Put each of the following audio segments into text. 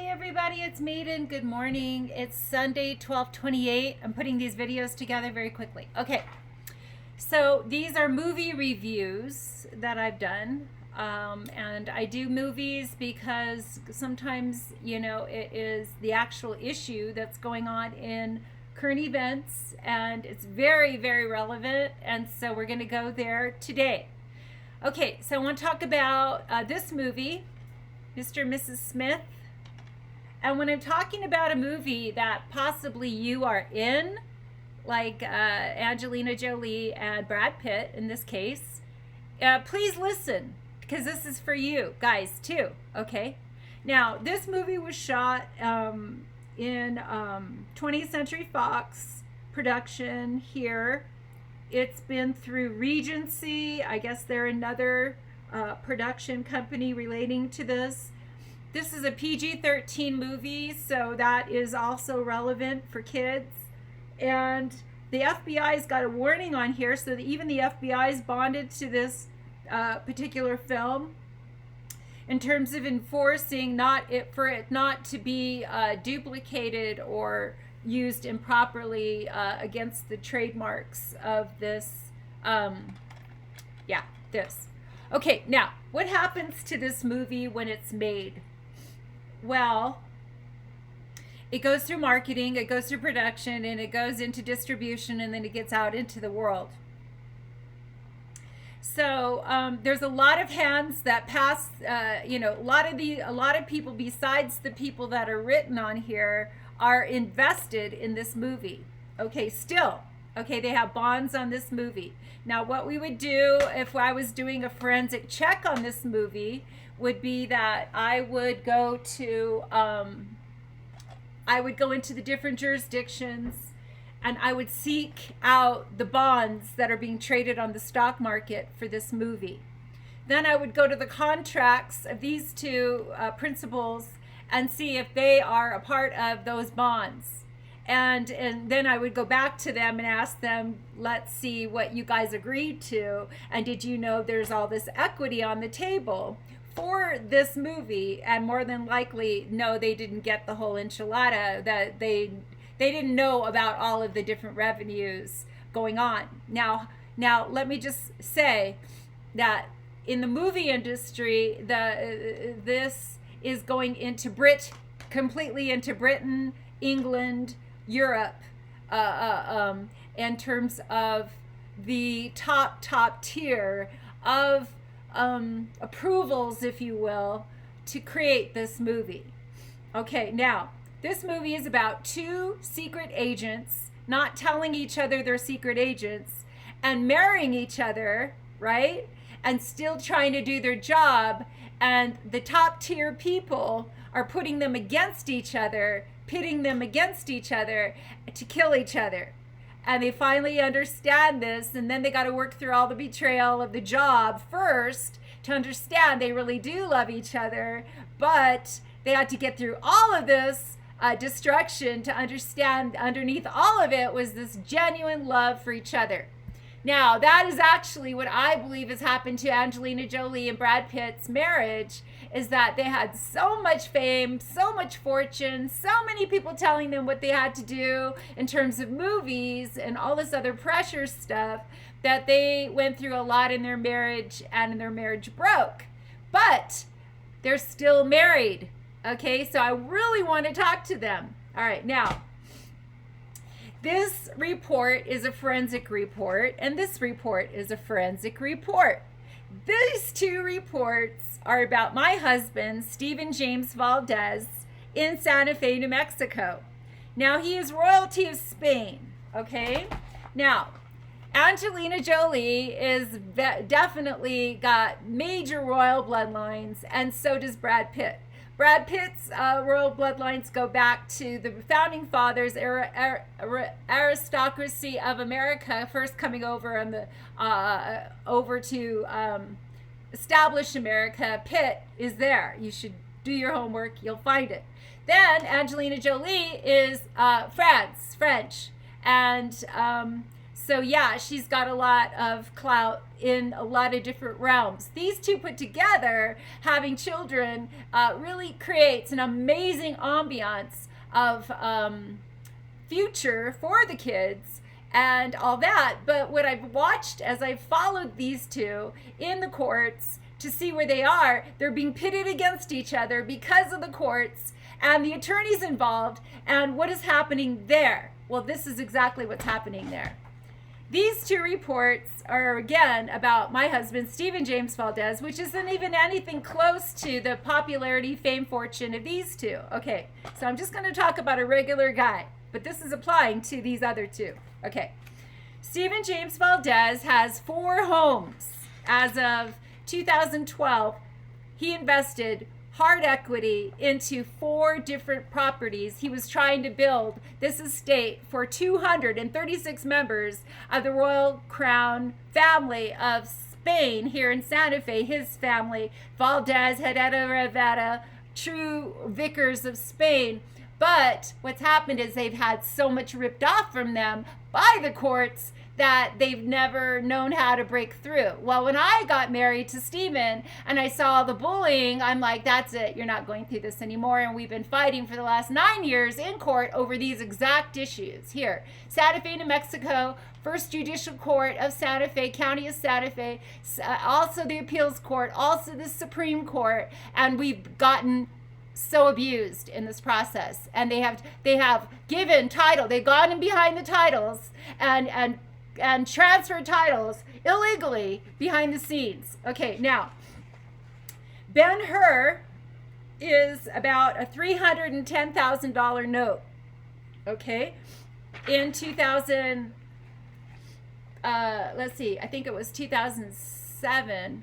Hey everybody, it's Maiden. Good morning. It's Sunday, 12/28. I'm putting these videos together very quickly. Okay, so these are movie reviews that I've done. And I do movies because sometimes, it is the actual issue that's going on in current events, and it's very, very relevant. And so we're going to go there today. Okay, so I want to talk about this movie, Mr. and Mrs. Smith. And when I'm talking about a movie that possibly you are in, like Angelina Jolie and Brad Pitt in this case, please listen, because this is for you guys too, okay? Now, this movie was shot in 20th Century Fox production here. It's been through Regency. I guess they're another production company relating to this. This is a PG-13 movie, so that is also relevant for kids. And the FBI's got a warning on here, so that even the FBI's bonded to this particular film in terms of enforcing for it not to be duplicated or used improperly against the trademarks of this. This. Okay, now, what happens to this movie when it's made? Well, it goes through marketing, it goes through production, and it goes into distribution, and then it gets out into the world. So there's a lot of hands that pass. A lot of people besides the people that are written on here are invested in this movie. Okay, still. Okay, they have bonds on this movie. Now, what we would do if I was doing a forensic check on this movie would be that I would go into the different jurisdictions, and I would seek out the bonds that are being traded on the stock market for this movie. Then I would go to the contracts of these two principals and see if they are a part of those bonds. And then I would go back to them and ask them, let's see what you guys agreed to. And did you know there's all this equity on the table for this movie? And more than likely, no, they didn't get the whole enchilada, that they didn't know about all of the different revenues going on. Now let me just say that in the movie industry, this is going into completely into Britain, England, Europe, in terms of the top tier of approvals, if you will, to create this movie. Okay, now, this movie is about two secret agents not telling each other they're secret agents and marrying each other, right? And still trying to do their job. And the top tier people are putting them against each other, pitting them against each other to kill each other. And they finally understand this, and then they got to work through all the betrayal of the job first to understand they really do love each other, but they had to get through all of this destruction to understand underneath all of it was this genuine love for each other. Now, that is actually what I believe has happened to Angelina Jolie and Brad Pitt's marriage, is that they had so much fame, so much fortune, so many people telling them what they had to do in terms of movies and all this other pressure stuff, that they went through a lot in their marriage, and their marriage broke. But they're still married. Okay, so I really want to talk to them. All right, now, this report is a forensic report, and this report is a forensic report. These two reports are about my husband, Stephen James Valdez, in Santa Fe, New Mexico. Now, he is royalty of Spain, okay? Now, Angelina Jolie is definitely got major royal bloodlines, and so does Brad Pitt. Brad Pitt's royal bloodlines go back to the founding fathers, aristocracy of America, first coming over over to establish America. Pitt is there. You should do your homework. You'll find it. Then Angelina Jolie is French, and So yeah, she's got a lot of clout in a lot of different realms. These two put together, having children, really creates an amazing ambiance of future for the kids and all that. But what I've watched as I've followed these two in the courts to see where they are, they're being pitted against each other because of the courts and the attorneys involved and what is happening there. Well, this is exactly what's happening there. These two reports are, again, about my husband, Stephen James Valdez, which isn't even anything close to the popularity, fame, fortune of these two. Okay, so I'm just going to talk about a regular guy, but this is applying to these other two. Okay, Stephen James Valdez has 4 homes. As of 2012, he invested hard equity into 4 different properties. He was trying to build this estate for 236 members of the Royal Crown family of Spain here in Santa Fe. His family, Valdez, Herrera Rivera, true vicars of Spain. But what's happened is they've had so much ripped off from them by the courts that they've never known how to break through. Well, when I got married to Stephen and I saw the bullying, I'm like, that's it. You're not going through this anymore. And we've been fighting for the last 9 years in court over these exact issues. Here, Santa Fe, New Mexico, First Judicial Court of Santa Fe, County of Santa Fe, also the Appeals Court, also the Supreme Court. And we've gotten so abused in this process. And they have given title. They've gone in behind the titles and transferred titles illegally behind the scenes. Okay, now, Ben-Hur is about a $310,000 note. Okay, in 2000, let's see, I think it was 2007,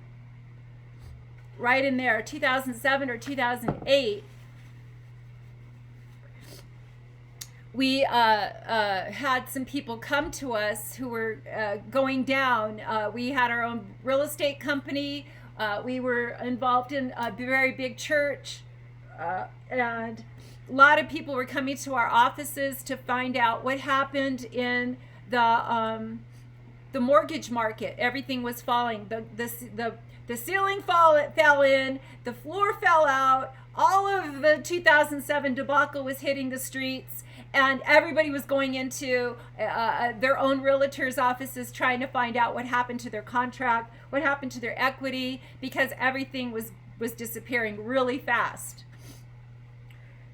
right in there, 2007 or 2008. We had some people come to us who were going down. We had our own real estate company. We were involved in a very big church. And a lot of people were coming to our offices to find out what happened in the mortgage market. Everything was falling. The ceiling fell in. The floor fell out. All of the 2007 debacle was hitting the streets. And everybody was going into their own realtors' offices trying to find out what happened to their contract, what happened to their equity, because everything was disappearing really fast.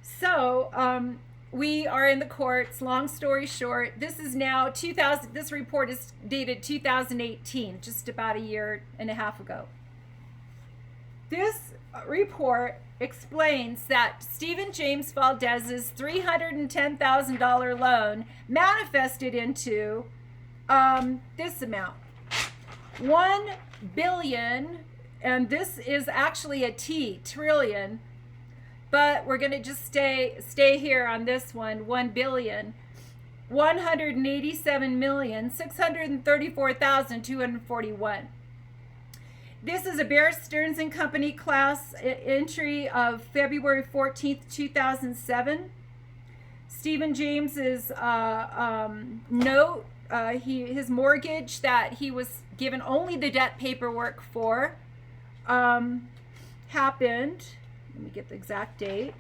So we are in the courts. Long story short, this is now 2000. This report is dated 2018, just about a year and a half ago. This report explains that Stephen James Valdez's $310,000 loan manifested into this amount, $1 billion, and this is actually a trillion, but we're going to just stay here on this one, 1 billion. 187,634,241. This is a Bear Stearns and Company class entry of February 14th, 2007. Stephen James's note, his mortgage that he was given only the debt paperwork for, happened. Let me get the exact date.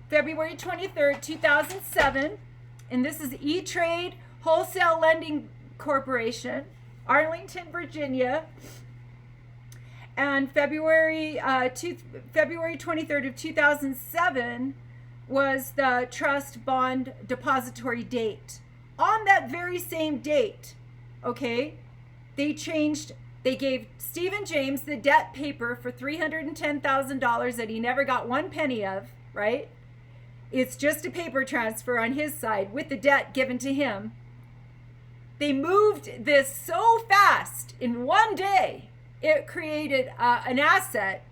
February 23rd, 2007. And this is E-Trade Wholesale Lending Corporation, Arlington, Virginia, and February 23rd of 2007 was the trust bond depository date. On that very same date, okay, they gave Stephen James the debt paper for $310,000 that he never got one penny of, right? It's just a paper transfer on his side with the debt given to him. They moved this so fast in one day, it created an asset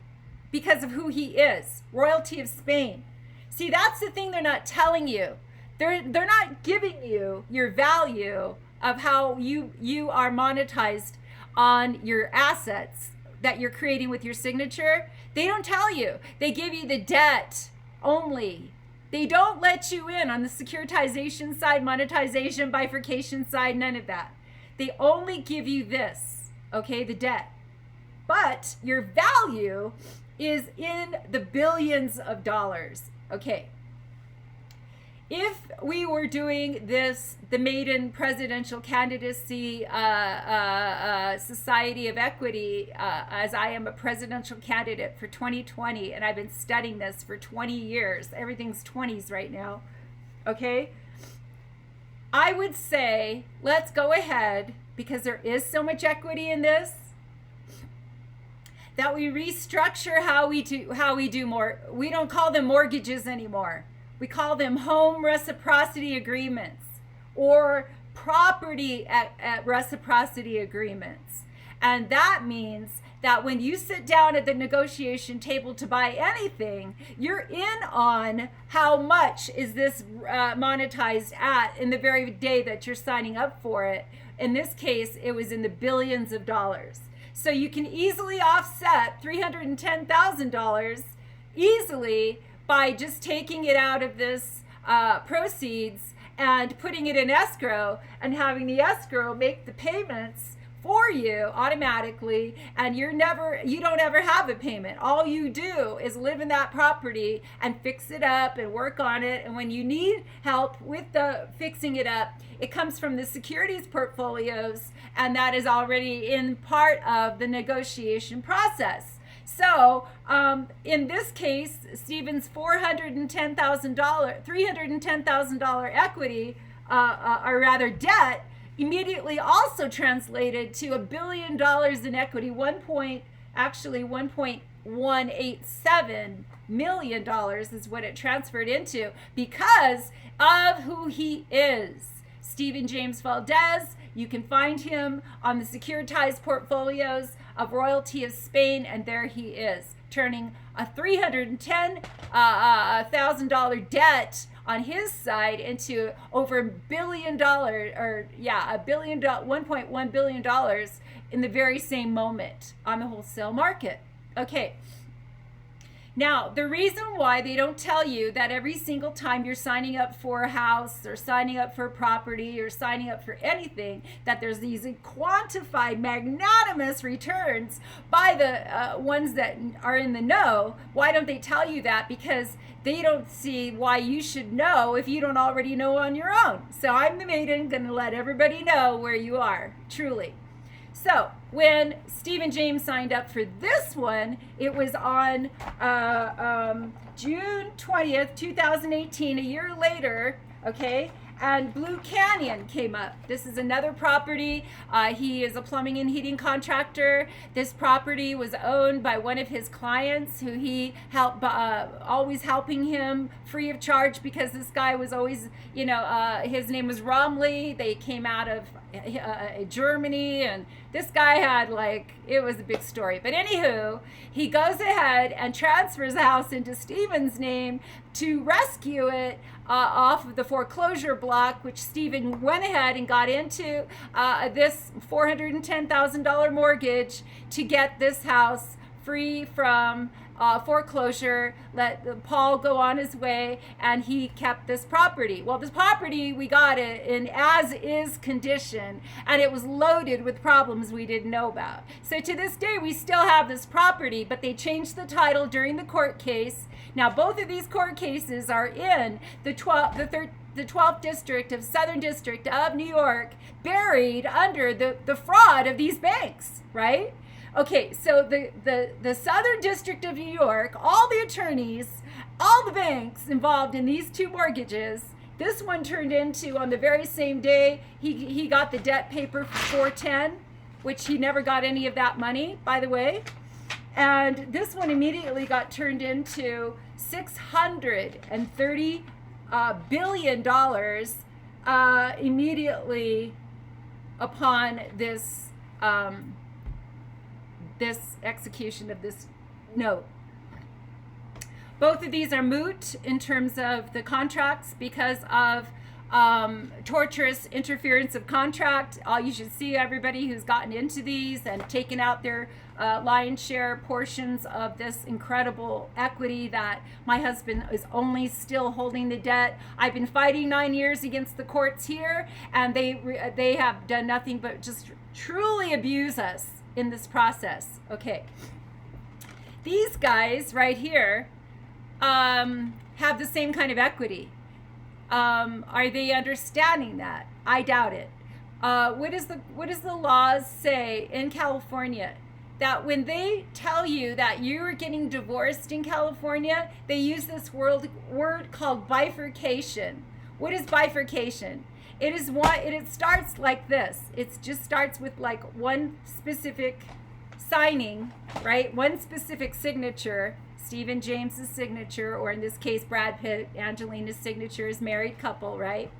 because of who he is, royalty of Spain. See, that's the thing they're not telling you. They're not giving you your value of how you are monetized on your assets that you're creating with your signature. They don't tell you. They give you the debt only They don't let you in on the securitization side, monetization, bifurcation side, none of that. They only give you this, okay, the debt. But your value is in the billions of dollars. Okay. If we were doing this, the Maiden presidential candidacy Society of Equity, as I am a presidential candidate for 2020, and I've been studying this for 20 years. Everything's 20s right now. Okay? I would say, let's go ahead, because there is so much equity in this, that we restructure how we do more. We don't call them mortgages anymore. We call them home reciprocity agreements or property at reciprocity agreements. And that means that when you sit down at the negotiation table to buy anything, you're in on how much is this monetized at in the very day that you're signing up for it. In this case, it was in the billions of dollars. So you can easily offset $310,000 easily by just taking it out of this proceeds and putting it in escrow and having the escrow make the payments for you automatically, and you don't ever have a payment. All you do is live in that property and fix it up and work on it, and when you need help with the fixing it up, it comes from the securities portfolios, and that is already in part of the negotiation process. So in this case, Stephen's $310,000 equity, or rather debt, immediately also translated to $1 billion in equity, $1.187 million is what it transferred into, because of who he is. Stephen James Valdez, you can find him on the securitized portfolios of Royalty of Spain, and there he is, turning a $310,000 debt on his side into over $1 billion, $1.1 billion in the very same moment on the wholesale market. Okay. Now, the reason why they don't tell you that every single time you're signing up for a house or signing up for a property or signing up for anything, that there's these quantified magnanimous returns by the ones that are in the know, why don't they tell you that? Because they don't see why you should know if you don't already know on your own. So I'm the Maiden, going to let everybody know where you are, truly. So when Stephen James signed up for this one, it was on June 20th, 2018, a year later, okay? And Blue Canyon came up. This is another property. He is a plumbing and heating contractor. This property was owned by one of his clients who he helped, always helping him free of charge, because this guy was always, his name was Romley. They came out of Germany, and this guy had it was a big story. But anywho, he goes ahead and transfers the house into Stephen's name to rescue it off of the foreclosure block, which Stephen went ahead and got into this $410,000 mortgage to get this house free from foreclosure, let Paul go on his way, and he kept this property. Well, this property, we got it in as-is condition, and it was loaded with problems we didn't know about. So to this day, we still have this property, but they changed the title during the court case. Now, both of these court cases are in the 12th District of Southern District of New York, buried under the fraud of these banks, right? Okay, so the Southern District of New York, all the attorneys, all the banks involved in these two mortgages, this one turned into, on the very same day, he got the debt paper for $410, which he never got any of that money, by the way. And this one immediately got turned into $630 billion immediately upon this this execution of this note. Both of these are moot in terms of the contracts because of torturous interference of contract. You should see everybody who's gotten into these and taken out their lion's share portions of this incredible equity that my husband is only still holding the debt. I've been fighting 9 years against the courts here, and they have done nothing but just truly abuse us in this process. Okay. These guys right here have the same kind of equity. Are they understanding that? I doubt it. What does the laws say in California? That when they tell you that you're getting divorced in California, they use this word called bifurcation. What is bifurcation? It starts like this. It just starts with like one specific signing, right? One specific signature, Stephen James's signature, or in this case, Brad Pitt, Angelina's signature as married couple, right?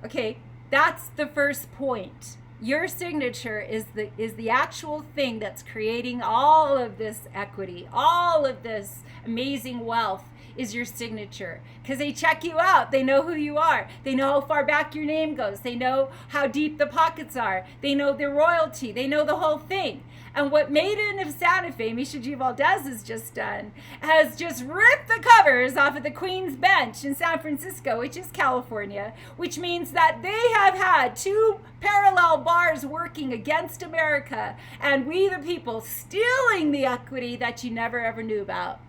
Okay, that's the first point. Your signature is the actual thing that's creating all of this equity, all of this amazing wealth is your signature. Because they check you out. They know who you are. They know how far back your name goes. They know how deep the pockets are. They know the royalty. They know the whole thing. And what Maiden of Santa Fe, Misha G. Valdez, has just done, has just ripped the covers off of the Queen's Bench in San Francisco, which is California, which means that they have had two parallel bars working against America, and we the people stealing the equity that you never ever knew about.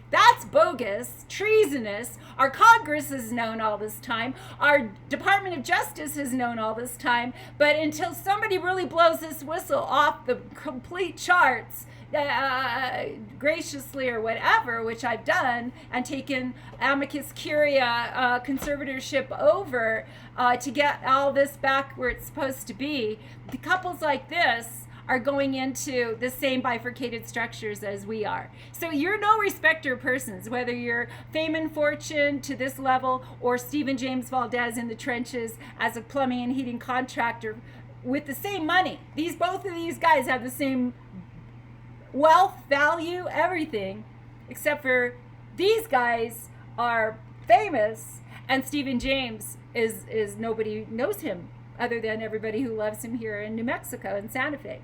That's bogus, treasonous. Our Congress has known all this time. Our Department of Justice has known all this time. But until somebody really blows this whistle off the complete charts, graciously or whatever, which I've done, and taken amicus curia conservatorship over to get all this back where it's supposed to be, the couples like this are going into the same bifurcated structures as we are. So you're no respecter of persons, whether you're fame and fortune to this level or Stephen James Valdez in the trenches as a plumbing and heating contractor with the same money. Both of these guys have the same wealth, value, everything, except for these guys are famous and Stephen James is nobody knows him other than everybody who loves him here in New Mexico and Santa Fe.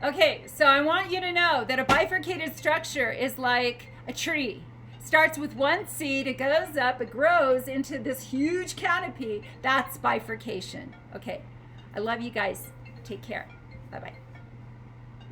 Okay, so I want you to know that a bifurcated structure is like a tree. It starts with one seed, it goes up, it grows into this huge canopy. That's bifurcation. Okay, I love you guys. Take care. Bye-bye.